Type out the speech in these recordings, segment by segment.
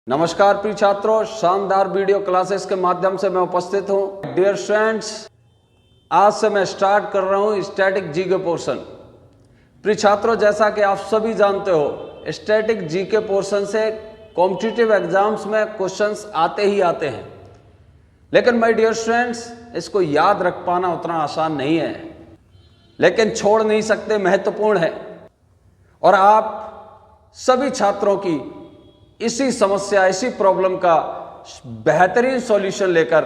नमस्कार प्रिय छात्रों, शानदार वीडियो क्लासेस के माध्यम से मैं उपस्थित हूं। डियर स्टूडेंट्स, आज से मैं स्टार्ट कर रहा हूं स्टैटिक जी के पोर्शन। प्रिय छात्रों, जैसा कि आप सभी जानते हो, स्टैटिक जी के पोर्शन से कॉम्पिटिटिव एग्जाम्स में क्वेश्चंस आते ही आते हैं। लेकिन माय डियर स्टूडेंट्स, इसको याद रख पाना उतना आसान नहीं है, लेकिन छोड़ नहीं सकते, महत्वपूर्ण है। और आप सभी छात्रों की इसी समस्या, इसी प्रॉब्लम का बेहतरीन सॉल्यूशन लेकर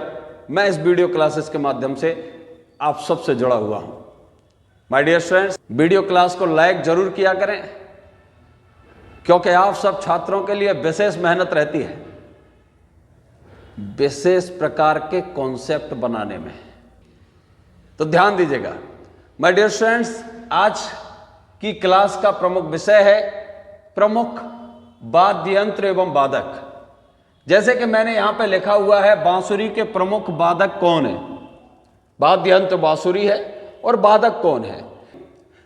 मैं इस वीडियो क्लासेस के माध्यम से आप सबसे जुड़ा हुआ हूं। My dear students, video class को लाइक जरूर किया करें, क्योंकि आप सब छात्रों के लिए विशेष मेहनत रहती है विशेष प्रकार के कॉन्सेप्ट बनाने में। तो ध्यान दीजिएगा माय डियर स्टूडेंट्स, आज की क्लास का प्रमुख विषय है प्रमुख वाद्य यंत्र एवं वादक। जैसे कि मैंने यहां पे लिखा हुआ है, बांसुरी के प्रमुख वादक कौन है। वाद्य यंत्र बांसुरी है और वादक कौन है।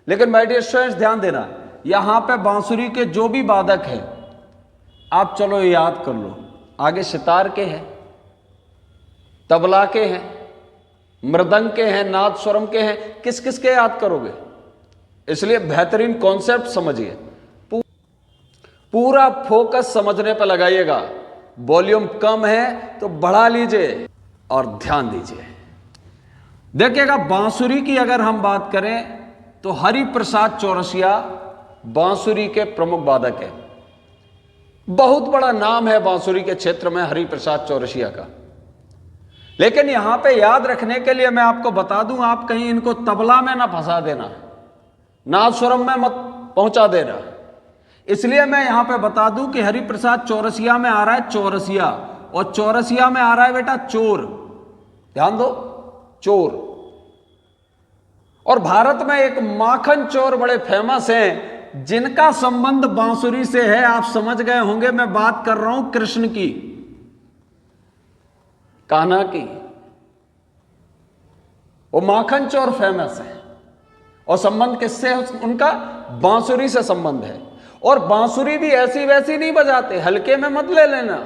लेकिन माय डियर स्टूडेंट्स, ध्यान देना, यहां पे बांसुरी के जो भी वादक है आप चलो याद कर लो। आगे सितार के हैं, तबला के हैं, मृदंग के हैं, नाद स्वरम के हैं, किस किस के याद करोगे। इसलिए बेहतरीन कॉन्सेप्ट समझिए, पूरा फोकस समझने पर लगाइएगा। वॉल्यूम कम है तो बढ़ा लीजिए और ध्यान दीजिए। देखिएगा, बांसुरी की अगर हम बात करें तो हरिप्रसाद चौरसिया बांसुरी के प्रमुख वादक है। बहुत बड़ा नाम है बांसुरी के क्षेत्र में हरिप्रसाद चौरसिया का। लेकिन यहां पे याद रखने के लिए मैं आपको बता दूं, आप कहीं इनको तबला में ना फंसा देना, नाद स्वरम में मत पहुंचा देना। इसलिए मैं यहां पे बता दूं कि हरिप्रसाद चौरसिया में आ रहा है चौरसिया, और चौरसिया में आ रहा है बेटा चोर। ध्यान दो, चोर। और भारत में एक माखन चोर बड़े फेमस हैं, जिनका संबंध बांसुरी से है। आप समझ गए होंगे, मैं बात कर रहा हूं कृष्ण की, कान्हा की। वो माखन चोर फेमस है, और संबंध किससे है उनका? बांसुरी से संबंध है। और बांसुरी भी ऐसी वैसी नहीं बजाते, हल्के में मत ले लेना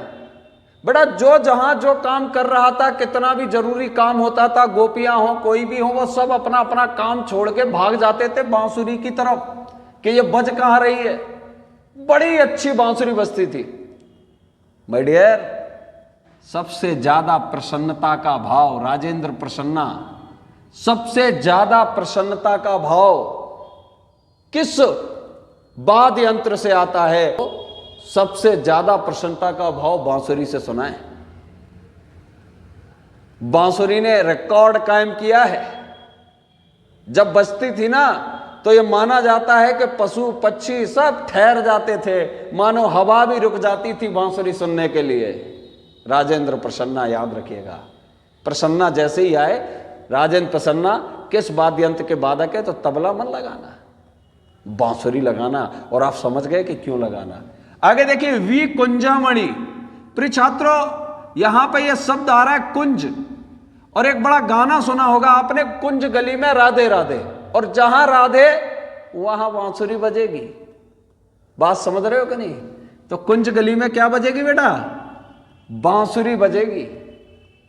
बेटा। जो जहां जो काम कर रहा था, कितना भी जरूरी काम होता था, गोपियां हो कोई भी हो, वो सब अपना अपना काम छोड़ के भाग जाते थे बांसुरी की तरफ कि ये बज कहां रही है। बड़ी अच्छी बांसुरी बजती थी माय डियर। सबसे ज्यादा प्रसन्नता का भाव, राजेंद्र प्रसन्ना, सबसे ज्यादा प्रसन्नता का भाव किस वाद्य यंत्र से आता है? सबसे ज्यादा प्रसन्नता का भाव बांसुरी से सुना है। बांसुरी ने रिकॉर्ड कायम किया है। जब बजती थी ना, तो यह माना जाता है कि पशु पक्षी सब ठहर जाते थे, मानो हवा भी रुक जाती थी बांसुरी सुनने के लिए। राजेंद्र प्रसन्ना, याद रखिएगा। प्रसन्ना जैसे ही आए, राजेंद्र प्रसन्ना किस वाद्य यंत्र के वादक है? तो तबला मन लगाना, बांसुरी लगाना। और आप समझ गए कि क्यों लगाना। आगे देखिए, वी कुंजामणि। प्रिय छात्रों, यहां पे यह शब्द आ रहा है कुंज, और एक बड़ा गाना सुना होगा आपने, कुंज गली में राधे राधे, और जहां राधे वहां बांसुरी बजेगी। बात समझ रहे हो कि नहीं? तो कुंज गली में क्या बजेगी बेटा? बांसुरी बजेगी।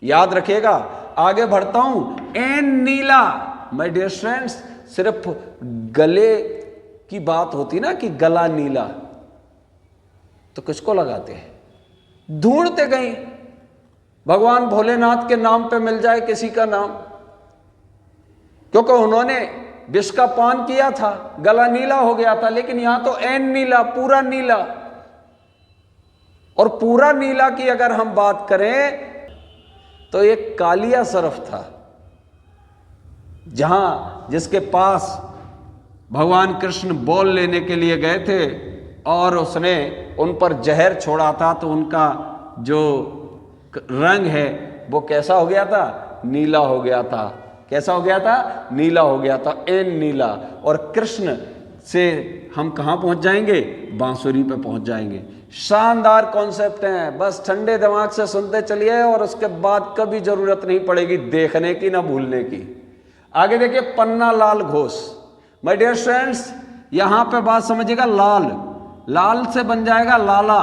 याद रखिएगा। आगे बढ़ता हूं, एन नीला। माय डियर फ्रेंड्स, सिर्फ गले की बात होती ना कि गला नीला, तो किसको लगाते हैं? ढूंढते कहीं भगवान भोलेनाथ के नाम पे मिल जाए किसी का नाम, क्योंकि उन्होंने विष का पान किया था, गला नीला हो गया था। लेकिन यहां तो एन नीला, पूरा नीला। और पूरा नीला की अगर हम बात करें तो एक कालिया सरफ था, जिसके पास भगवान कृष्ण बॉल लेने के लिए गए थे, और उसने उन पर जहर छोड़ा था। तो उनका जो रंग है वो कैसा हो गया था? नीला हो गया था। कैसा हो गया था? नीला हो गया था, एन नीला। और कृष्ण से हम कहां पहुंच जाएंगे? बांसुरी पे पहुंच जाएंगे। शानदार कॉन्सेप्ट हैं, बस ठंडे दिमाग से सुनते चलिए, और उसके बाद कभी जरूरत नहीं पड़ेगी देखने की ना भूलने की। आगे देखिए, Panna Lal Ghosh. My dear friends, यहां पे बात समझिएगा। लाल, लाल से बन जाएगा लाला,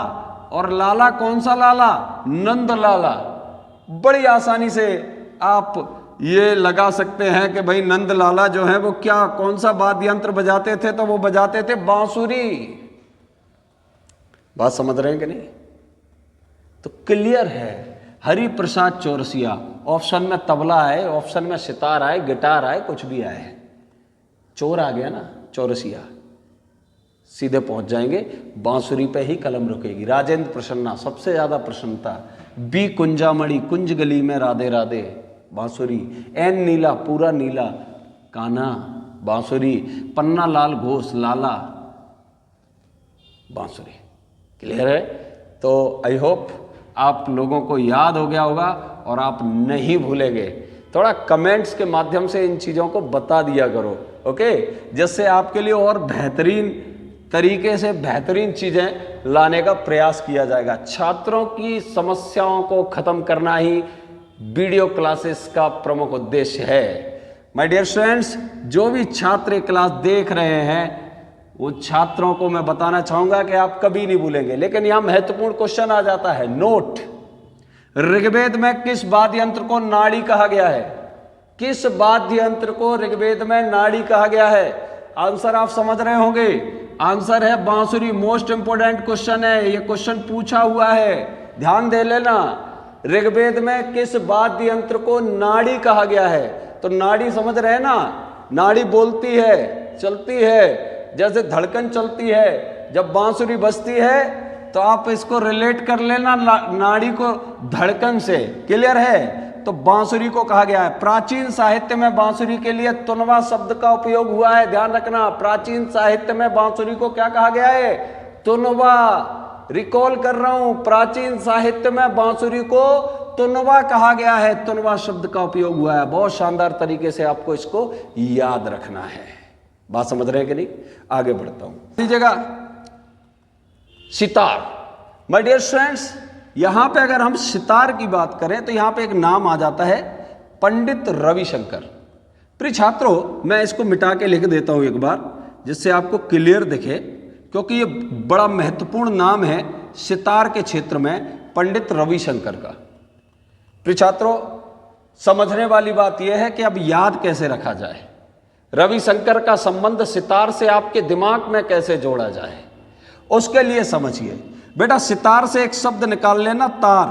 और लाला कौन सा लाला? नंद लाला। बड़ी आसानी से आप ये लगा सकते हैं कि भाई नंद लाला जो है वो क्या कौन सा वाद्य यंत्र बजाते थे? तो वो बजाते थे बांसुरी। बात समझ रहे हैं कि नहीं? तो क्लियर है। हरि प्रसाद चौरसिया, ऑप्शन में तबला आए, ऑप्शन में सितार आए, गिटार आए, कुछ भी आए, चोर आ गया ना, चौरसिया, सीधे पहुंच जाएंगे। बांसुरी पे ही कलम रुकेगी। राजेंद्र प्रसन्ना, सबसे ज्यादा प्रसन्नता। बी कुंजामणि, कुंज गली में राधे राधे, बांसुरी। एन नीला, पूरा नीला, कान्हा, बांसुरी। पन्ना लाल घोष, लाला, बांसुरी। क्लियर है? तो आई होप आप लोगों को याद हो गया होगा और आप नहीं भूलेंगे। थोड़ा कमेंट्स के माध्यम से इन चीज़ों को बता दिया करो, ओके, जिससे आपके लिए और बेहतरीन तरीके से बेहतरीन चीज़ें लाने का प्रयास किया जाएगा। छात्रों की समस्याओं को ख़त्म करना ही वीडियो क्लासेस का प्रमुख उद्देश्य है। माय डियर स्टूडेंट्स, जो भी छात्र क्लास देख रहे हैं वो छात्रों को मैं बताना चाहूंगा कि आप कभी नहीं भूलेंगे। लेकिन यहां महत्वपूर्ण क्वेश्चन आ जाता है, नोट। ऋग्वेद में किस वाद्य यंत्र को नाड़ी कहा गया है? किस वाद्य यंत्र को ऋग्वेद में नाड़ी कहा गया है? आंसर आप समझ रहे होंगे, आंसर है बांसुरी। मोस्ट इंपोर्टेंट क्वेश्चन है, ये क्वेश्चन पूछा हुआ है, ध्यान दे लेना। ऋग्वेद में किस वाद्य यंत्र को नाड़ी कहा गया है? तो नाड़ी समझ रहे हैं ना, नाड़ी बोलती है, चलती है, जैसे धड़कन चलती है। जब बांसुरी बजती है तो आप इसको रिलेट कर लेना नाड़ी को धड़कन से। क्लियर है? तो बांसुरी को कहा गया है। प्राचीन साहित्य में बांसुरी के लिए तुनवा शब्द का उपयोग हुआ है, ध्यान रखना। प्राचीन साहित्य में बांसुरी को क्या कहा गया है? तुनवा। रिकॉल कर रहा हूं, प्राचीन साहित्य में बांसुरी को तुनवा कहा गया है, तुनवा शब्द का उपयोग हुआ है। बहुत शानदार तरीके से आपको इसको याद रखना है। बात समझ रहे हैं कि नहीं? आगे बढ़ता हूं। लीजिएगा सितार। माय डियर स्टूडेंट्स, यहां पे अगर हम सितार की बात करें तो यहां पे एक नाम आ जाता है, पंडित रविशंकर। प्रिय छात्रों, मैं इसको मिटा के लिख देता हूं एक बार, जिससे आपको क्लियर दिखे, क्योंकि ये बड़ा महत्वपूर्ण नाम है सितार के क्षेत्र में, पंडित रविशंकर का। प्रिय छात्रों, समझने वाली बात यह है कि अब याद कैसे रखा जाए, रविशंकर का संबंध सितार से आपके दिमाग में कैसे जोड़ा जाए, उसके लिए समझिए। बेटा, सितार से एक शब्द निकाल लेना, तार।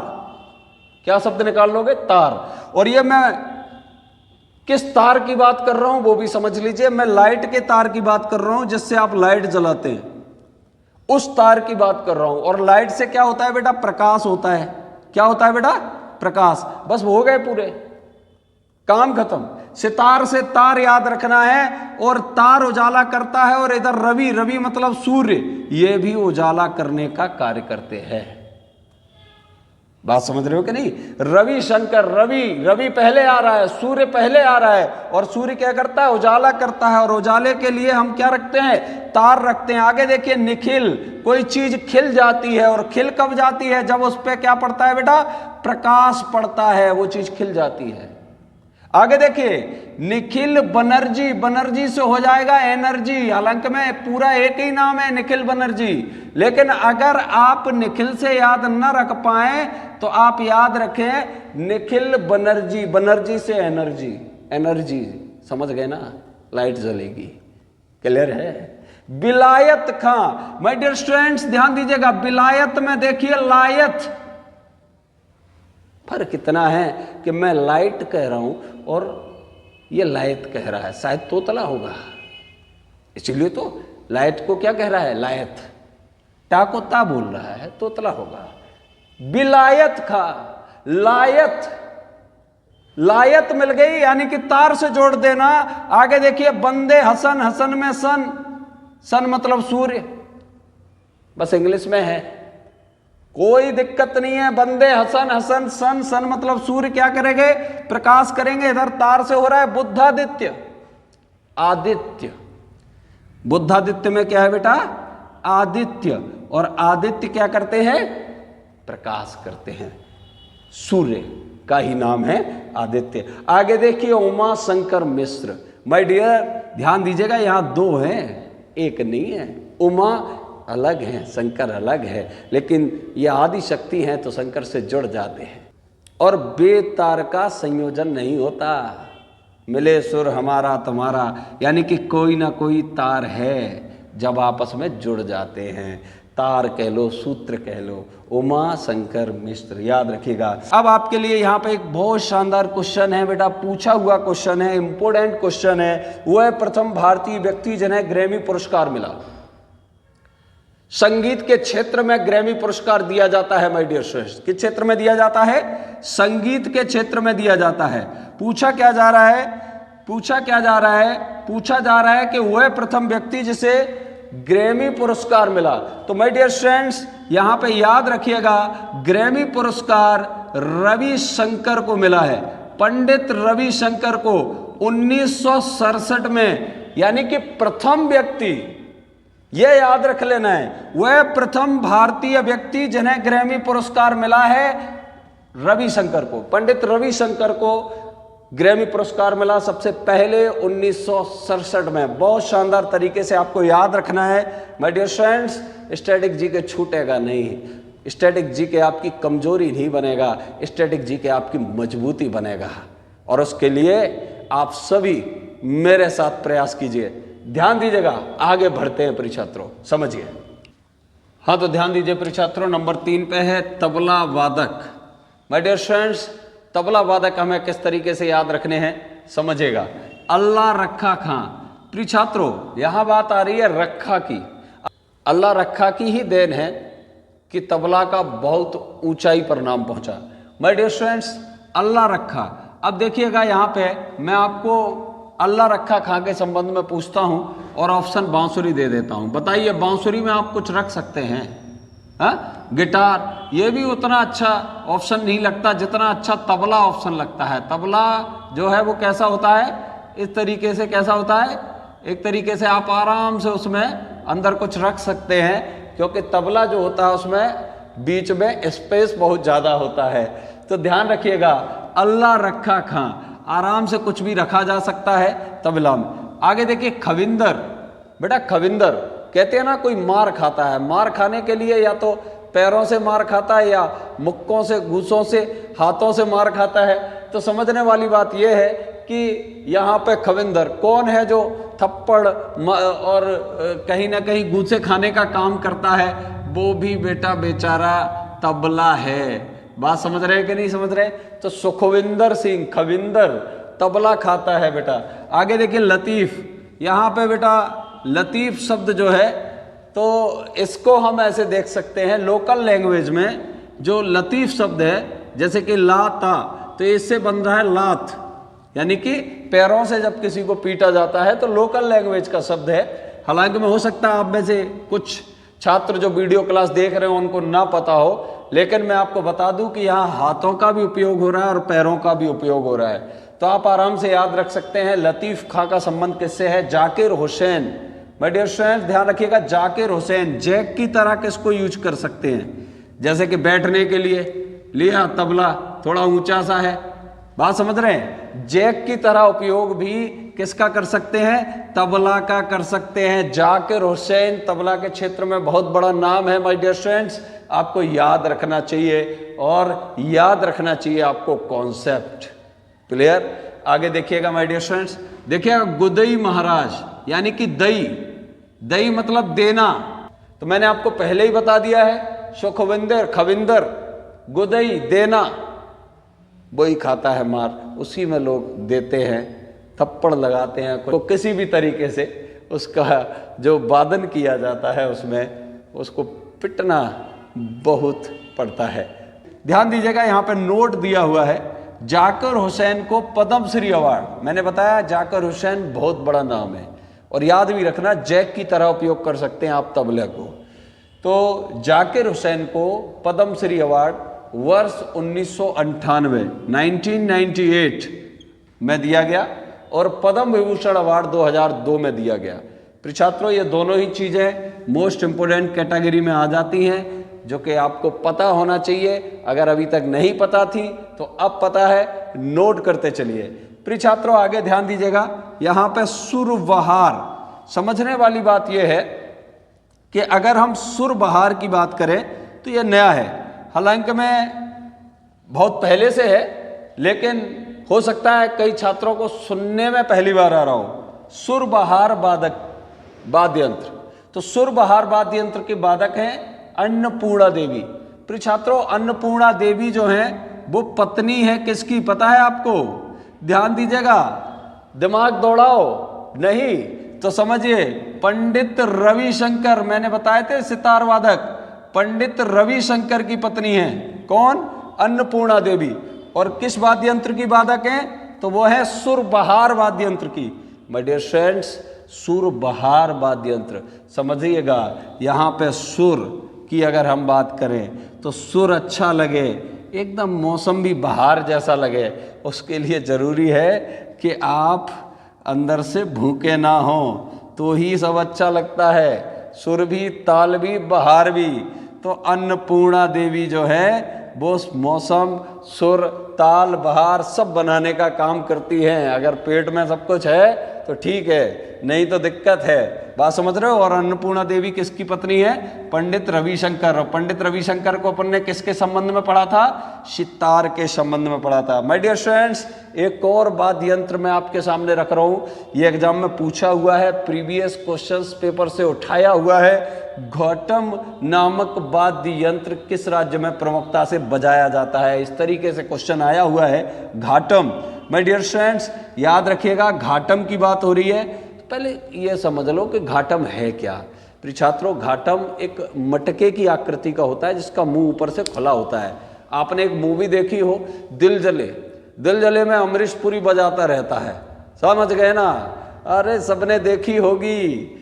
क्या शब्द निकाल लोगे? तार। और ये मैं किस तार की बात कर रहा हूं वो भी समझ लीजिए। मैं लाइट के तार की बात कर रहा हूं, जिससे आप लाइट जलाते हैं, उस तार की बात कर रहा हूं। और लाइट से क्या होता है बेटा? प्रकाश होता है। क्या होता है बेटा? प्रकाश। बस हो गए पूरे, काम खत्म। सितार से तार याद रखना है, और तार उजाला करता है, और इधर रवि, रवि मतलब सूर्य, ये भी उजाला करने का कार्य करते हैं। बात समझ रहे हो कि नहीं? रविशंकर, रवि, रवि पहले आ रहा है, सूर्य पहले आ रहा है, और सूर्य क्या करता है? उजाला करता है। और उजाले के लिए हम क्या रखते हैं? तार रखते हैं। आगे देखिए, निखिल, कोई चीज खिल जाती है, और खिल कब जाती है? जब उस पर क्या पड़ता है बेटा? प्रकाश पड़ता है, वो चीज खिल जाती है। आगे देखिए, निखिल बनर्जी, बनर्जी से हो जाएगा एनर्जी। हालांकि में पूरा एक ही नाम है, निखिल बनर्जी, लेकिन अगर आप निखिल से याद न रख पाए तो आप याद रखें निखिल बनर्जी, बनर्जी से एनर्जी, एनर्जी। समझ गए ना? लाइट जलेगी। क्लियर है? बिलायत खां। माय डियर स्टूडेंट्स, ध्यान दीजिएगा, बिलायत में देखिए लायत, फर्क कितना है कि मैं लाइट कह रहा हूं और ये लायत कह रहा है। शायद तोतला होगा, इसलिए तो लायत को क्या कह रहा है? लायत। टा को ता बोल रहा है, तोतला होगा। बिलायत खा, लायत, लायत मिल गई, यानी कि तार से जोड़ देना। आगे देखिए, बंदे हसन, हसन में सन, सन मतलब सूर्य, बस इंग्लिश में है, कोई दिक्कत नहीं है। बंदे हसन, हसन सन, सन मतलब सूर्य क्या करेंगे? प्रकाश करेंगे। इधर तार से हो रहा है बुद्धादित्य, आदित्य। बुद्धादित्य में क्या है बेटा? आदित्य। और आदित्य क्या करते हैं? प्रकाश करते हैं। सूर्य का ही नाम है आदित्य। आगे देखिए, उमा शंकर मिश्र। माय डियर, ध्यान दीजिएगा, यहां दो हैं, एक नहीं है। उमा अलग हैं, शंकर अलग है, लेकिन ये आदि शक्ति हैं तो शंकर से जुड़ जाते हैं। और बेतार का संयोजन नहीं होता, मिले सुर हमारा तुम्हारा, यानी कि कोई ना कोई तार है जब आपस में जुड़ जाते हैं। तार कह लो, सूत्र कह लो, उमा शंकर मिश्र, याद रखिएगा। अब आपके लिए यहाँ पे एक बहुत शानदार क्वेश्चन है बेटा, पूछा हुआ क्वेश्चन है, इंपोर्टेंट क्वेश्चन है। वो है प्रथम भारतीय व्यक्ति जिन्हें ग्रैमी पुरस्कार मिला। संगीत के क्षेत्र में ग्रैमी पुरस्कार दिया जाता है माय डियर स्टूडेंट्स। किस क्षेत्र में दिया जाता है? संगीत के क्षेत्र में दिया जाता है। पूछा क्या जा रहा है? पूछा जा रहा है कि वह प्रथम व्यक्ति जिसे ग्रैमी पुरस्कार मिला। तो माय डियर स्टूडेंट्स यहां पे याद रखिएगा, ग्रैमी पुरस्कार रविशंकर को मिला है, पंडित रविशंकर को 1967 में, यानी कि प्रथम व्यक्ति, यह याद रख लेना है, वह प्रथम भारतीय व्यक्ति जिन्हें ग्रैमी पुरस्कार मिला है रविशंकर को, पंडित रविशंकर को ग्रैमी पुरस्कार मिला सबसे पहले 1967 में। बहुत शानदार तरीके से आपको याद रखना है माय डियर फ्रेंड्स। स्टैटिक जी के छूटेगा नहीं, स्टैटिक जी के आपकी कमजोरी नहीं बनेगा, स्टैटिक जी के आपकी मजबूती बनेगा। और उसके लिए आप सभी मेरे साथ प्रयास कीजिए, ध्यान दीजिएगा। आगे बढ़ते हैं प्रिय छात्रों, समझिए। हाँ तो ध्यान दीजिए प्रिय छात्रों, नंबर 3 पे है तबला वादक। माय डियर फ्रेंड्स, तबला वादक हमें किस तरीके से याद रखने हैं समझिएगा। अल्लाह रखा खां। प्रिय छात्रों यहां बात आ रही है रखा की। अल्लाह रखा की ही देन है कि तबला का बहुत ऊंचाई पर नाम पहुंचा। माय डियर फ्रेंड्स, अल्लाह रखा। अब देखिएगा यहां पे मैं आपको अल्लाह रखा खां के संबंध में पूछता हूं और ऑप्शन बांसुरी दे देता हूं। बताइए बांसुरी में आप कुछ रख सकते हैं? हाँ, गिटार, ये भी उतना अच्छा ऑप्शन नहीं लगता जितना अच्छा तबला ऑप्शन लगता है। तबला जो है वो कैसा होता है? इस तरीके से कैसा होता है? एक तरीके से आप आराम से उसमें अंदर कुछ रख सकते हैं, क्योंकि तबला जो होता है उसमें बीच में स्पेस बहुत ज़्यादा होता है। तो ध्यान रखिएगा, अल्लाह रखा खां, आराम से कुछ भी रखा जा सकता है तबला में। आगे देखिए खविंदर। बेटा खविंदर कहते हैं ना, कोई मार खाता है, मार खाने के लिए या तो पैरों से मार खाता है या मुक्कों से, घूसों से, हाथों से मार खाता है। तो समझने वाली बात यह है कि यहाँ पे खविंदर कौन है जो थप्पड़ और कहीं ना कहीं घूसे खाने का काम करता है? वो भी बेटा बेचारा तबला है। बात समझ रहे हैं कि नहीं समझ रहे? तो सुखविंदर सिंह, खविंदर तबला खाता है बेटा। आगे देखिए लतीफ। यहाँ पे बेटा लतीफ शब्द जो है तो इसको हम ऐसे देख सकते हैं, लोकल लैंग्वेज में जो लतीफ शब्द है जैसे कि लाता, तो इससे बन रहा है लात, यानी कि पैरों से जब किसी को पीटा जाता है, तो लोकल लैंग्वेज का शब्द है। हालांकि में हो सकता है आप में से कुछ छात्र जो वीडियो क्लास देख रहे हो उनको ना पता हो, लेकिन मैं आपको बता दूं कि यहाँ हाथों का भी उपयोग हो रहा है और पैरों का भी उपयोग हो रहा है। तो आप आराम से याद रख सकते हैं लतीफ खां का संबंध किससे है? Zakir Hussain. My dear friends ध्यान रखिएगा, जाकिर हुसैन। जैक की तरह किसको यूज कर सकते हैं? जैसे कि बैठने के लिए लिया तबला थोड़ा ऊंचा सा है, बात समझ रहे हैं? जैक की तरह उपयोग भी किसका कर सकते हैं? तबला का कर सकते हैं। जाकिर हुसैन तबला के क्षेत्र में बहुत बड़ा नाम है माय डियर फ्रेंड्स, आपको याद रखना चाहिए और याद रखना चाहिए आपको कॉन्सेप्ट। क्लियर? आगे देखिएगा माय डियर फ्रेंड्स, देखिएगा गुदई महाराज, यानी कि दई। दई मतलब देना, तो मैंने आपको पहले ही बता दिया है। सुखविंदर, खविंदर, गुदई देना, वही खाता है मार, उसी में लोग देते हैं, थप्पड़ लगाते हैं, तो किसी भी तरीके से उसका जो वादन किया जाता है उसमें उसको पिटना बहुत पड़ता है। ध्यान दीजिएगा यहाँ पे नोट दिया हुआ है, जाकिर हुसैन को पद्म श्री अवार्ड। मैंने बताया जाकिर हुसैन बहुत बड़ा नाम है, और याद भी रखना जैक की तरह उपयोग कर सकते हैं आप तबले को। तो जाकिर हुसैन को पद्म श्री अवार्ड वर्ष 1998 में दिया गया और पद्म विभूषण अवार्ड 2002 में दिया गया। प्रिय छात्रों ये दोनों ही चीजें मोस्ट इंपोर्टेंट कैटेगरी में आ जाती हैं, जो कि आपको पता होना चाहिए। अगर अभी तक नहीं पता थी तो अब पता है, नोट करते चलिए। प्रिय छात्रों आगे ध्यान दीजिएगा, यहाँ पे सुरवहार। समझने वाली बात यह है कि अगर हम सुर बहार की बात करें तो यह नया है, हालांकि मैं बहुत पहले से है, लेकिन हो सकता है कई छात्रों को सुनने में पहली बार आ रहा हो। सुर बहार वाद्य यंत्र, तो सुर बहार वाद्य यंत्र के वादक हैं अन्नपूर्णा देवी। प्रिय छात्रों, अन्नपूर्णा देवी जो हैं वो पत्नी है किसकी, पता है आपको? ध्यान दीजिएगा, दिमाग दौड़ाओ नहीं तो समझिए, पंडित रविशंकर, मैंने बताए थे सितार वादक, पंडित रविशंकर की पत्नी है। कौन? अन्नपूर्णा देवी। और किस वाद्य यंत्र की वादक हैं? तो वो है सुर बहार वाद्य यंत्र की। माय डियर फ्रेंड्स, सुर बहार वाद्य यंत्र, समझिएगा यहाँ पे सुर की अगर हम बात करें तो सुर अच्छा लगे, एकदम मौसम भी बहार जैसा लगे, उसके लिए जरूरी है कि आप अंदर से भूखे ना हो, तो ही सब अच्छा लगता है, सुर भी, ताल भी, बहार भी। तो अन्नपूर्णा देवी जो है वो मौसम, सुर, ताल, बहार सब बनाने का काम करती हैं। अगर पेट में सब कुछ है तो ठीक है, नहीं तो दिक्कत है। बात समझ रहे हो? और अन्नपूर्णा देवी किसकी पत्नी है? पंडित रविशंकर। और पंडित रविशंकर को अपन ने किसके संबंध में पढ़ा था? सितार के संबंध में पढ़ा था। माय डियर फ्रेंड्स, एक और वाद्य यंत्र मैं आपके सामने रख रहा हूं, ये एग्जाम में पूछा हुआ है, प्रीवियस क्वेश्चंस पेपर से उठाया हुआ है। घाटम नामक वाद्य यंत्र किस राज्य में प्रमुखता से बजाया जाता है? इस तरीके से क्वेश्चन आया हुआ है, घाटम। माय डियर फ्रेंड्स, याद रखिएगा, घाटम की बात हो रही है। पहले ये समझ लो कि घाटम है क्या। प्रिय छात्रों, घाटम एक मटके की आकृति का होता है जिसका मुंह ऊपर से खुला होता है। आपने एक मूवी देखी हो, दिल जले, दिल जले में अमरीश पुरी बजाता रहता है, समझ गए ना? अरे सबने देखी होगी,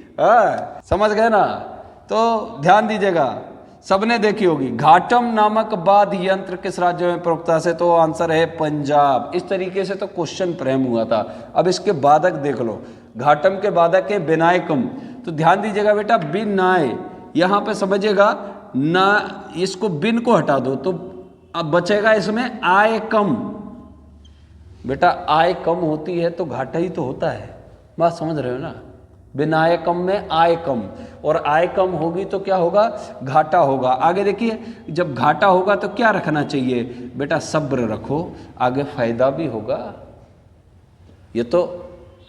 समझ गए ना? तो ध्यान दीजिएगा, सबने देखी होगी। घाटम नामक वाद्य यंत्र किस राज्य में प्रमुखता से? तो आंसर है पंजाब। इस तरीके से तो क्वेश्चन फ्रेम हुआ था। अब इसके वादक देख लो, घाटम के वादक है विनायकम। तो ध्यान दीजिएगा बेटा, बिनाय, यहाँ पे समझिएगा ना, इसको बिन को हटा दो तो अब बचेगा इसमें आय कम। बेटा आय कम होती है तो घाटा ही तो होता है, बात समझ रहे हो ना? विनायकम में आय कम, और आय कम होगी तो क्या होगा? घाटा होगा। आगे देखिए, जब घाटा होगा तो क्या रखना चाहिए? बेटा सब्र रखो, आगे फायदा भी होगा। ये तो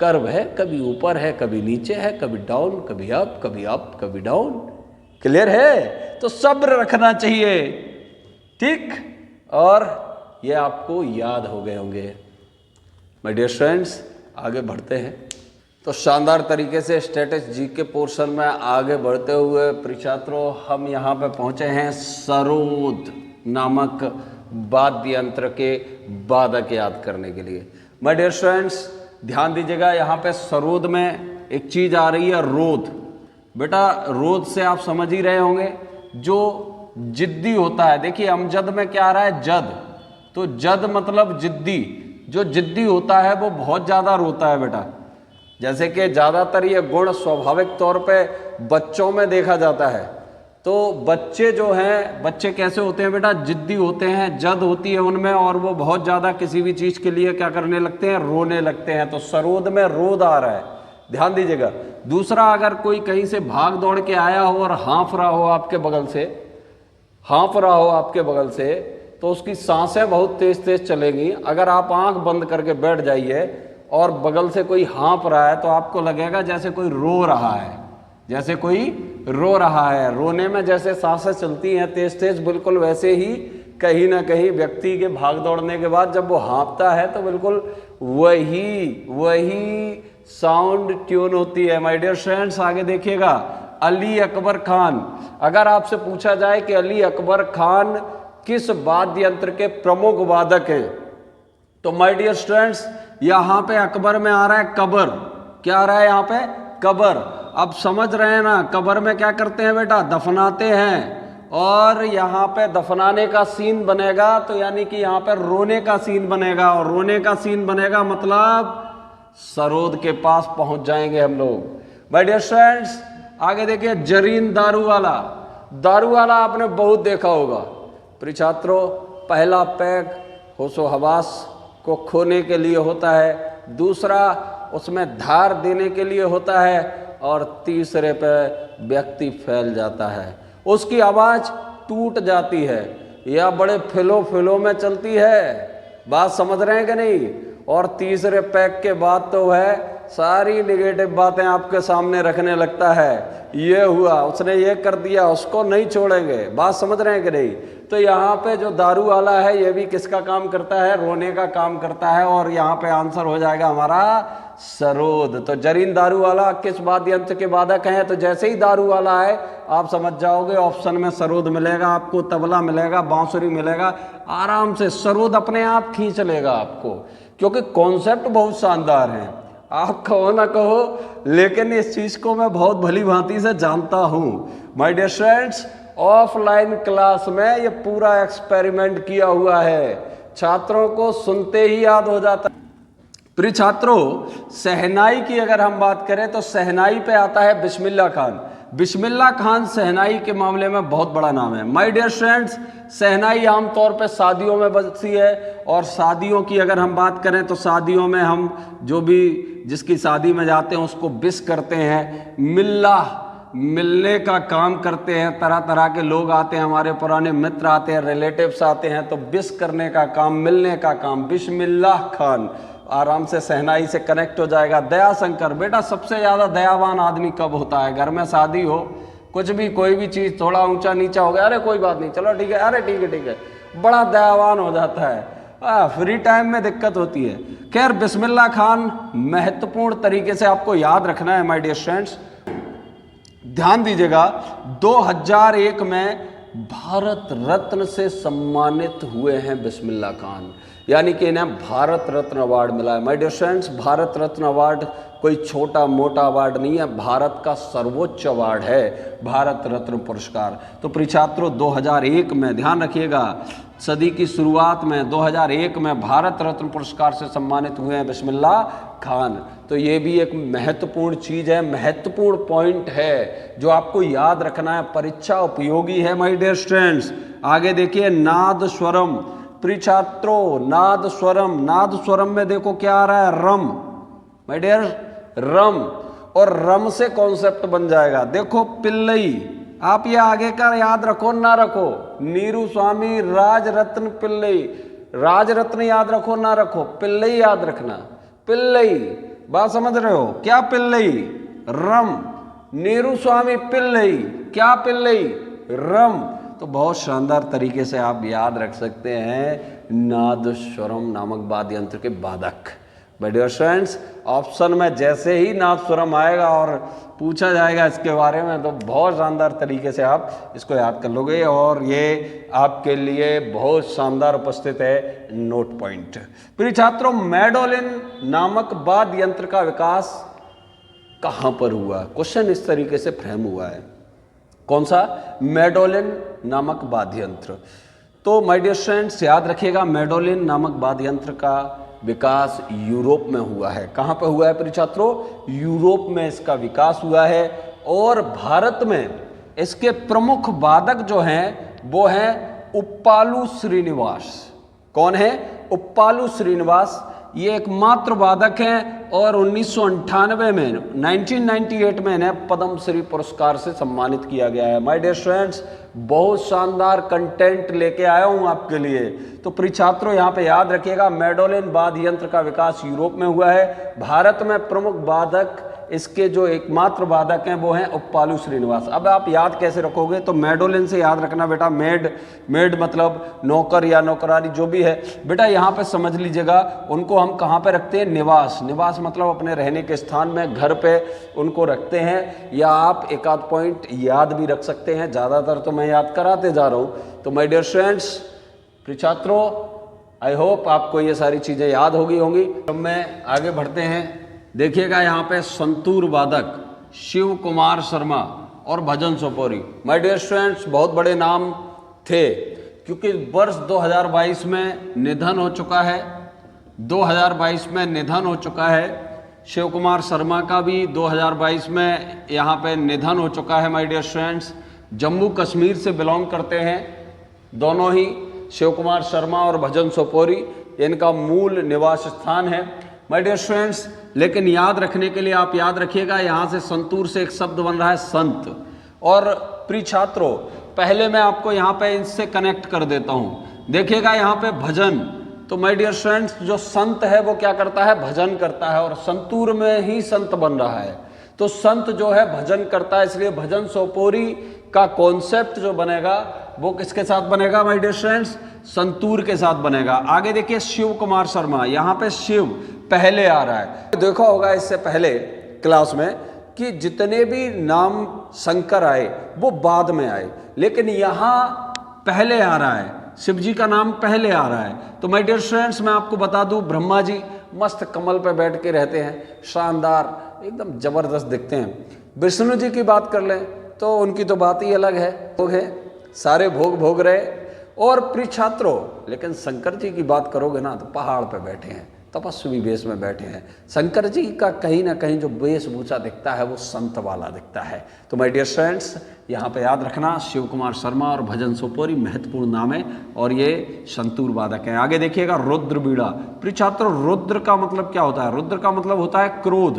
कर्व है, कभी ऊपर है, कभी नीचे है, कभी डाउन, कभी अप, कभी अप, कभी डाउन। क्लियर है? तो सब्र रखना चाहिए, ठीक? और ये आपको याद हो गए होंगे। माय डियर फ्रेंड्स, आगे बढ़ते हैं। तो शानदार तरीके से स्टेटस जी के पोर्शन में आगे बढ़ते हुए प्रिय छात्रों, हम यहाँ पे पहुँचे हैं सरोद नामक वाद्य यंत्र के वादक याद करने के लिए। माय डियर फ्रेंड्स, ध्यान दीजिएगा, यहाँ पे सरोद में एक चीज़ आ रही है, रोद। बेटा रोद से आप समझ ही रहे होंगे, जो जिद्दी होता है। देखिए अमजद में क्या आ रहा है? जद। तो जद मतलब जिद्दी, जो जिद्दी होता है वो बहुत ज़्यादा रोता है बेटा। जैसे कि ज़्यादातर ये गुण स्वाभाविक तौर पे बच्चों में देखा जाता है। तो बच्चे जो हैं, बच्चे कैसे होते हैं बेटा? जिद्दी होते हैं, जद होती है उनमें, और वो बहुत ज़्यादा किसी भी चीज़ के लिए क्या करने लगते हैं? रोने लगते हैं। तो सरोद में रोद आ रहा है, ध्यान दीजिएगा। दूसरा, अगर कोई कहीं से भाग दौड़ के आया हो और हाँफ रहा हो आपके बगल से, हाँफ रहा हो आपके बगल से, तो उसकी सांसें बहुत तेज तेज चलेंगी। अगर आप आंख बंद करके बैठ जाइए और बगल से कोई हाँफ रहा है तो आपको लगेगा जैसे कोई रो रहा है, जैसे कोई रो रहा है। रोने में जैसे सांसें चलती हैं तेज तेज, बिल्कुल वैसे ही कहीं ना कहीं व्यक्ति के भाग दौड़ने के बाद जब वो हाँफता है तो बिल्कुल वही साउंड ट्यून होती है। माय डियर फ्रेंड्स, आगे देखिएगा, अली अकबर खान। अगर आपसे पूछा जाए कि अली अकबर खान किस वाद्य यंत्र के प्रमुख वादक हैं, तो माय डियर फ्रेंड्स यहाँ पे अकबर में आ रहा है कबर। क्या आ रहा है यहाँ पे? कबर। अब समझ रहे हैं ना, कबर में क्या करते हैं बेटा? दफनाते हैं। और यहाँ पे दफनाने का सीन बनेगा तो यानी कि यहाँ पे रोने का सीन बनेगा, और रोने का सीन बनेगा मतलब सरोद के पास पहुंच जाएंगे हम लोग। माय डियर फ्रेंड्स, आगे देखिए, जरीन दारूवाला। दारूवाला आपने बहुत देखा होगा। प्रिय छात्रों, पहला पैग होशो हवास को खोने के लिए होता है, दूसरा उसमें धार देने के लिए होता है, और तीसरे पे व्यक्ति फैल जाता है, उसकी आवाज़ टूट जाती है या बड़े फिलो में चलती है। बात समझ रहे हैं कि नहीं? और तीसरे पैक के बाद तो है सारी नेगेटिव बातें आपके सामने रखने लगता है, ये हुआ, उसने ये कर दिया, उसको नहीं छोड़ेंगे। बात समझ रहे हैं कि नहीं? तो यहाँ पे जो दारू वाला है ये भी किसका काम करता है? रोने का काम करता है। और यहाँ पे आंसर हो जाएगा हमारा सरोद। तो जरीन दारू वाला किस वाद्य यंत्र के वादक है? तो जैसे ही दारू वाला है आप समझ जाओगे, ऑप्शन में सरोद मिलेगा आपको, तबला मिलेगा, बांसुरी मिलेगा, आराम से सरोद अपने आप खींच लेगा आपको, क्योंकि कॉन्सेप्ट बहुत शानदार है। आप कहो ना कहो, लेकिन इस चीज को मैं बहुत भली भांति से जानता हूं। My dear students, offline class में ये पूरा एक्सपेरिमेंट किया हुआ है, छात्रों को सुनते ही याद हो जाता है। प्रिय छात्रों, शहनाई की अगर हम बात करें तो शहनाई पे आता है बिस्मिल्लाह खान। बिस्मिल्लाह खान शहनाई के मामले में बहुत बड़ा नाम है। माय डियर स्टूडेंट्स, शहनाई आमतौर पे शादियों में बजती है, और शादियों की अगर हम बात करें तो शादियों में हम जो भी जिसकी शादी में जाते हैं उसको विश करते हैं, मिलने का काम करते हैं। तरह तरह के लोग आते हैं, हमारे पुराने मित्र आते हैं, रिलेटिव्स आते हैं, तो विश करने का काम, मिलने का काम। बिस्मिल्लाह खान आराम से शहनाई से कनेक्ट हो जाएगा। दया शंकर, बेटा सबसे ज़्यादा दयावान आदमी कब होता है? घर में शादी हो, कुछ भी कोई भी चीज़ थोड़ा ऊंचा नीचा हो गया, अरे कोई बात नहीं, चलो ठीक है, अरे ठीक है, बड़ा दयावान हो जाता है। फ्री टाइम में दिक्कत होती है। खैर, बिस्मिल्लाह खान महत्वपूर्ण तरीके से आपको याद रखना है माय डियर स्टूडेंट्स, ध्यान दीजिएगा। 2001 में भारत रत्न से सम्मानित हुए हैं बिस्मिल्लाह खान, यानी कि इन्हें भारत रत्न अवार्ड मिला है। My dear students, Bharat Ratna award कोई छोटा मोटा अवार्ड नहीं है, भारत का सर्वोच्च अवार्ड है भारत रत्न पुरस्कार। तो प्रिय छात्रों, 2001 में ध्यान रखिएगा, सदी की शुरुआत में 2001 में भारत रत्न पुरस्कार से सम्मानित हुए हैं बिस्मिल्लाह खान। तो ये भी एक महत्वपूर्ण चीज़ है, महत्वपूर्ण पॉइंट है जो आपको याद रखना है, परीक्षा उपयोगी है माय डियर स्टूडेंट्स। आगे देखिए, नाद स्वरम। प्रिय छात्रों, नाद स्वरम में देखो क्या आ रहा है? रम। माय डियर, रम। और रम से कॉन्सेप्ट बन जाएगा, देखो पिल्लई। आप ये आगे का याद रखो ना रखो, नीरू स्वामी राजरत्न पिल्लई, राजरत्न याद रखो ना रखो, पिल्लई याद रखना, पिल्लई। बात समझ रहे हो? क्या पिल्लई? रम। नीरू स्वामी पिल्लई, क्या पिल्लई? रम। तो बहुत शानदार तरीके से आप याद रख सकते हैं नादस्वरम नामक वाद्य यंत्र के वादक। माय डियर स्टूडेंट्स, ऑप्शन में जैसे ही नादस्वरम आएगा और पूछा जाएगा इसके बारे में, तो बहुत शानदार तरीके से आप इसको याद कर लोगे, और ये आपके लिए बहुत शानदार उपस्थित है नोट पॉइंट। प्रिय छात्रों, मैंडोलिन नामक वाद्य यंत्र का विकास कहाँ पर हुआ? क्वेश्चन इस तरीके से फ्रेम हुआ है। कौन सा? मैंडोलिन नामक वाद्य यंत्र। तो माय डियर स्टूडेंट्स, याद रखिएगा, मैंडोलिन नामक वाद्य यंत्र का विकास यूरोप में हुआ है। कहाँ पे हुआ है प्रिय छात्रों? यूरोप में इसका विकास हुआ है। और भारत में इसके प्रमुख वादक जो हैं वो हैं उप्पालू श्रीनिवास। कौन है? उप्पालू श्रीनिवास। ये एकमात्र वादक हैं, और 1998 में 1998 में इन्हें पद्म श्री पुरस्कार से सम्मानित किया गया है। माय डियर स्टूडेंट्स, बहुत शानदार कंटेंट लेके आया हूं आपके लिए। तो प्रिय छात्रों, यहाँ पे याद रखिएगा, मैंडोलिन वाद्य यंत्र का विकास यूरोप में हुआ है। भारत में प्रमुख वादक, इसके जो एकमात्र वादक हैं वो हैं उप्पालू श्रीनिवास। अब आप याद कैसे रखोगे? तो मैंडोलिन से याद रखना बेटा, मेड मतलब नौकर या नौकरानी जो भी है। बेटा यहाँ पे समझ लीजिएगा, उनको हम कहाँ पे रखते हैं? निवास मतलब अपने रहने के स्थान में, घर पे उनको रखते हैं। या आप एक आध पॉइंट याद भी रख सकते हैं, ज़्यादातर तो मैं याद कराते जा रहा हूँ। तो माय डियर स्टूडेंट्स, प्रिय छात्रों, आई होप आपको ये सारी चीज़ें याद होंगी। तो मैं आगे बढ़ते हैं। देखिएगा यहाँ पे संतूर वादक शिव कुमार शर्मा और भजन सोपोरी। माय डियर स्टूडेंट्स, बहुत बड़े नाम थे, क्योंकि वर्ष 2022 में निधन हो चुका है। 2022 में निधन हो चुका है। शिव कुमार शर्मा का भी 2022 में यहाँ पे निधन हो चुका है। My dear students, Jammu Kashmir से बिलोंग करते हैं दोनों ही, शिव कुमार शर्मा और भजन सोपोरी। इनका मूल निवास स्थान है माय डियर स्टूडेंट्स, लेकिन याद रखने के लिए आप याद रखिएगा, यहां से संतूर से एक शब्द बन रहा है संत। और प्रिय छात्रों, पहले मैं आपको यहां पे इससे कनेक्ट कर देता हूं। देखिएगा यहां पे भजन, तो माय डियर स्टूडेंट्स जो संत है वो क्या करता है, भजन करता है, और संतूर में ही संत बन रहा है। तो संत जो है भजन करता है, इसलिए भजन सोपोरी का कॉन्सेप्ट जो बनेगा वो किसके साथ बनेगा माय डियर स्टूडेंट्स, संतूर के साथ बनेगा। आगे देखिए शिव कुमार शर्मा, यहाँ पे शिव पहले आ रहा है। देखा होगा इससे पहले क्लास में कि जितने भी नाम शंकर आए वो बाद में आए, लेकिन यहाँ पहले आ रहा है, शिव जी का नाम पहले आ रहा है। तो माय डियर स्टूडेंट्स मैं आपको बता दूं, ब्रह्मा जी मस्त कमल पे बैठ के रहते हैं, शानदार एकदम जबरदस्त दिखते हैं। विष्णु जी की बात कर लें तो उनकी तो बात ही अलग है, भोग है, सारे भोग भोग रहे। और प्रिय छात्रों, लेकिन शंकर जी की बात करोगे ना तो पहाड़ पे बैठे हैं, तपस्वी वेश में बैठे हैं। शंकर जी का कहीं ना कहीं जो वेशभूषा दिखता है वो संत वाला दिखता है। तो माय डियर स्टूडेंट्स यहाँ पे याद रखना, शिव कुमार शर्मा और भजन सोपोरी महत्वपूर्ण नाम है, और ये संतूर वादक है। आगे देखिएगा रुद्र बीड़ा। प्रिय छात्रों, रुद्र का मतलब क्या होता है, रुद्र का मतलब होता है क्रोध।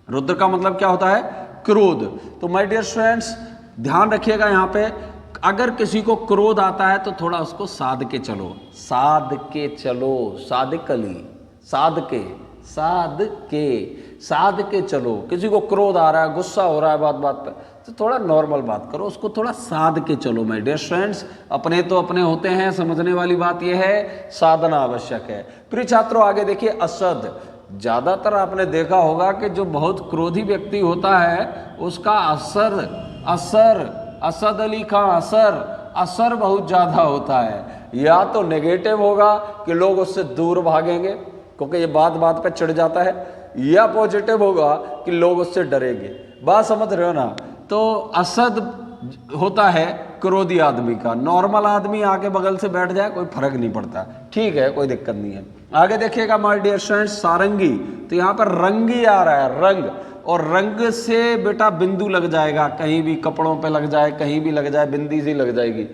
रुद्र का मतलब क्या होता है, क्रोध। तो माय डियर स्टूडेंट्स ध्यान रखिएगा, यहाँ पे अगर किसी को क्रोध आता है तो थोड़ा उसको साध के चलो, साध के चलो, साधिकली, साध के चलो। किसी को क्रोध आ रहा है, गुस्सा हो रहा है बात बात पे, तो थोड़ा नॉर्मल बात करो, उसको थोड़ा साध के चलो। माय डियर स्टूडेंट्स, अपने तो अपने होते हैं, समझने वाली बात यह है, साधना आवश्यक है। प्रिय छात्रों आगे देखिए असद। ज्यादातर आपने देखा होगा कि जो बहुत क्रोधी व्यक्ति होता है उसका असद अली खां असर बहुत ज्यादा होता है। या तो नेगेटिव होगा कि लोग उससे दूर भागेंगे क्योंकि ये बात बात पे चिढ़ जाता है, या पॉजिटिव होगा कि लोग उससे डरेंगे। बात समझ रहे हो ना। तो असद होता है क्रोधी आदमी का। नॉर्मल आदमी आके बगल से बैठ जाए कोई फर्क नहीं पड़ता, ठीक है, कोई दिक्कत नहीं है। आगे देखिएगा माय डियर स्टूडेंट्स सारंगी। तो यहाँ पर रंगी आ रहा है, रंग, और रंग से बेटा बिंदु लग जाएगा, कहीं भी कपड़ों पे लग जाए, कहीं भी लग जाए, बिंदी सी लग जाएगी।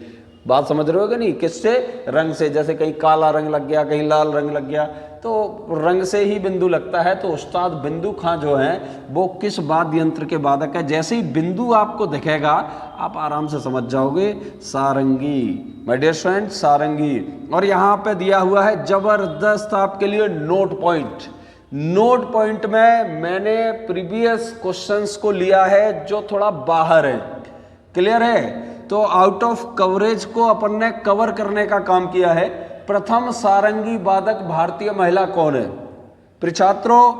बात समझ रहे हो कि नहीं, किससे, रंग से। जैसे कहीं काला रंग लग गया, कहीं लाल रंग लग गया, तो रंग से ही बिंदु लगता है। तो उस्ताद बिंदु खां जो है वो किस वाद्य यंत्र के वादक है। जैसे ही बिंदु आपको दिखेगा आप आराम से समझ जाओगे, सारंगी। माय डियर स्टूडेंट सारंगी। और यहाँ पे दिया हुआ है जबरदस्त आपके लिए नोट पॉइंट। नोट पॉइंट में मैंने प्रीवियस क्वेश्चंस को लिया है जो थोड़ा बाहर है, क्लियर है। तो आउट ऑफ कवरेज को अपन ने कवर करने का काम किया है। प्रथम सारंगी वादक भारतीय महिला कौन है प्रिय छात्रों,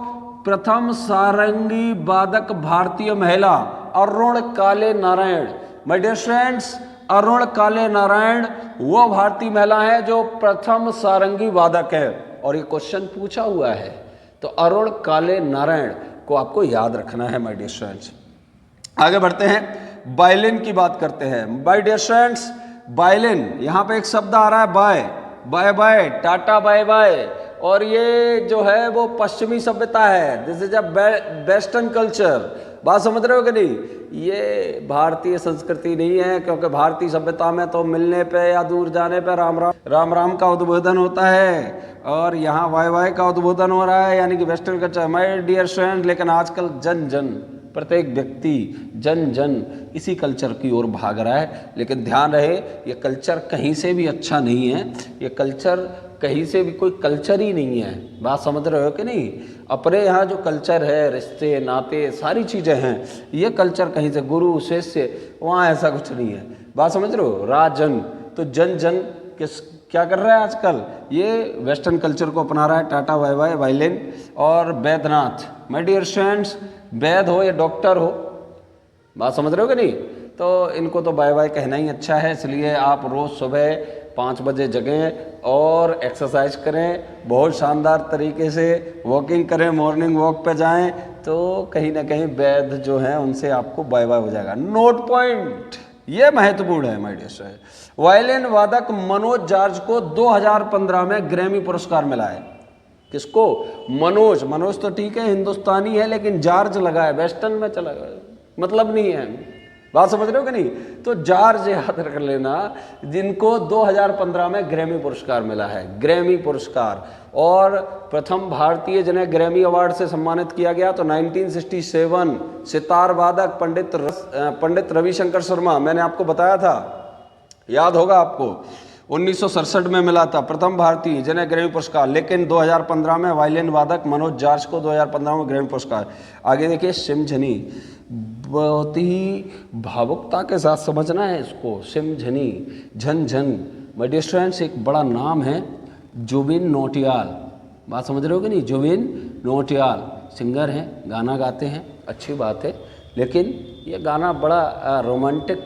प्रथम सारंगी वादक भारतीय महिला Arun Kale Narayan. My dear students, Arun Kale Narayan वो भारतीय महिला है जो प्रथम सारंगी वादक है, और ये क्वेश्चन पूछा हुआ है। तो अरुण काले नारायण को आपको याद रखना है माय डियर स्टूडेंट्स। आगे बढ़ते हैं, वायलिन की बात करते हैं। माय डियर स्टूडेंट्स वायलिन, यहाँ पे एक शब्द आ रहा है bye, bye bye, tata bye bye, और ये जो है वो पश्चिमी सभ्यता है। This is a western culture. बात समझ रहे हो कि नहीं, ये भारतीय संस्कृति नहीं है, क्योंकि भारतीय सभ्यता में तो मिलने पे या दूर जाने पे राम राम राम राम का उद्बोधन होता है, और यहाँ वाय वाय का उद्बोधन हो रहा है, यानी कि western culture. My dear student, लेकिन आजकल जन जन, प्रत्येक व्यक्ति, जन जन इसी कल्चर की ओर भाग रहा है। लेकिन ध्यान रहे, ये कल्चर कहीं से भी अच्छा नहीं है, ये कल्चर कहीं से भी कोई कल्चर ही नहीं है। बात समझ रहे हो कि नहीं। अपने यहाँ जो कल्चर है, रिश्ते नाते सारी चीज़ें हैं, ये कल्चर कहीं से गुरु शिष्य, वहाँ ऐसा कुछ नहीं है। बात समझ रहे हो। राजन, तो जन जन किस क्या कर रहा है आजकल, ये वेस्टर्न कल्चर को अपना रहा है। Tata bye bye violin. और वैद्यनाथ, माय डियर स्टूडेंट्स, वैद्य हो या डॉक्टर हो, बात समझ रहे हो कि नहीं, तो इनको तो बाय बाय कहना ही अच्छा है। इसलिए आप रोज़ सुबह 5 बजे जगें और एक्सरसाइज करें, बहुत शानदार तरीके से वॉकिंग करें, मॉर्निंग वॉक पे जाएं, तो कहीं ना कहीं वैद्य जो हैं उनसे आपको बाय बाय हो जाएगा। नोट पॉइंट ये महत्वपूर्ण है माय डियर स्टूडेंट। वायलिन वादक मनोज जार्ज को 2015 में ग्रैमी पुरस्कार मिला है। किसको? मनोज। मनोज तो ठीक है हिंदुस्तानी है, लेकिन जार्ज लगा है, वेस्टर्न में चला गया, मतलब नहीं है। बात समझ रहे हो कि नहीं? तो जॉर्ज याद रख लेना, जिनको 2015 में ग्रैमी पुरस्कार मिला है, ग्रैमी पुरस्कार, और प्रथम भारतीय जिन्हें ग्रैमी अवार्ड से सम्मानित किया गया तो 1967 सितार वादक पंडित रविशंकर शर्मा, मैंने आपको बताया था, याद होगा आपको, 1967 में मिला था प्रथम भारतीय जिन्हें ग्रैमी पुरस्कार। लेकिन 2015 में वायलिन वादक मनोज जॉर्ज को 2015 में ग्रैमी पुरस्कार। आगे देखिए सिमझनी, बहुत ही भावुकता के साथ समझना है इसको, सिमझनी, झनझन। माय डियर स्टूडेंट्स, एक बड़ा नाम है जुबिन नौटियाल, बात समझ रहे हो कि नहीं? जुबिन नौटियाल सिंगर हैं, गाना गाते हैं, अच्छी बात है, लेकिन ये गाना बड़ा रोमांटिक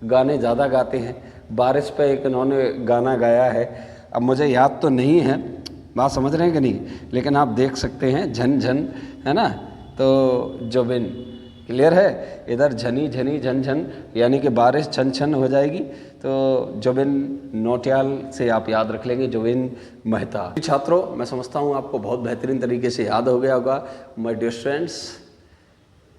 गाने ज़्यादा गाते हैं। बारिश पे एक इन्होंने गाना गाया है, अब मुझे याद तो नहीं है, बात समझ रहे हैं कि नहीं, लेकिन आप देख सकते हैं झन झन, है ना? तो जुबिन, क्लियर है? इधर झनी झनी झन झन, यानी कि बारिश छन छन हो जाएगी, तो जुबिन नौटियाल से आप याद रख लेंगे, जुबिन मेहता। छात्रों, मैं समझता हूँ आपको बहुत बेहतरीन तरीके से याद हो गया होगा। माय डियर स्टूडेंट्स,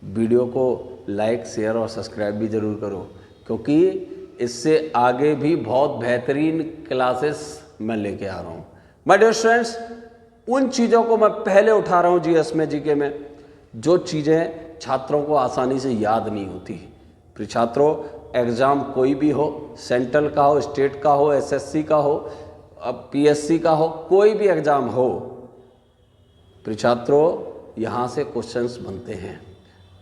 वीडियो को लाइक, शेयर और सब्सक्राइब भी ज़रूर करो, क्योंकि इससे आगे भी बहुत बेहतरीन क्लासेस मैं लेके आ रहा हूँ। माय डियर स्टूडेंट्स, उन चीज़ों को मैं पहले उठा रहा हूँ जीएस में, जीके में, जो चीज़ें छात्रों को आसानी से याद नहीं होती। प्रिय छात्रों, एग्ज़ाम कोई भी हो, सेंट्रल का हो, स्टेट का हो, एसएससी का हो, अब पीएससी का हो, कोई भी एग्ज़ाम हो, प्रिय छात्रों, यहाँ से क्वेश्चंस बनते हैं।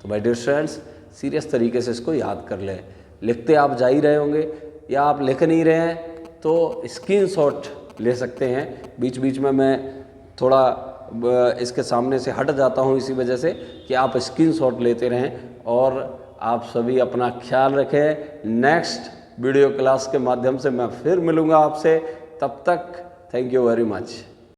तो माय डियर स्टूडेंट्स, सीरियस तरीके से इसको याद कर लें। लिखते आप जा ही रहे होंगे, या आप लिख नहीं रहे हैं तो स्क्रीनशॉट ले सकते हैं। बीच बीच में मैं थोड़ा इसके सामने से हट जाता हूँ, इसी वजह से कि आप स्क्रीनशॉट लेते रहें। और आप सभी अपना ख्याल रखें। नेक्स्ट वीडियो क्लास के माध्यम से मैं फिर मिलूँगा आपसे, तब तक थैंक यू वेरी मच।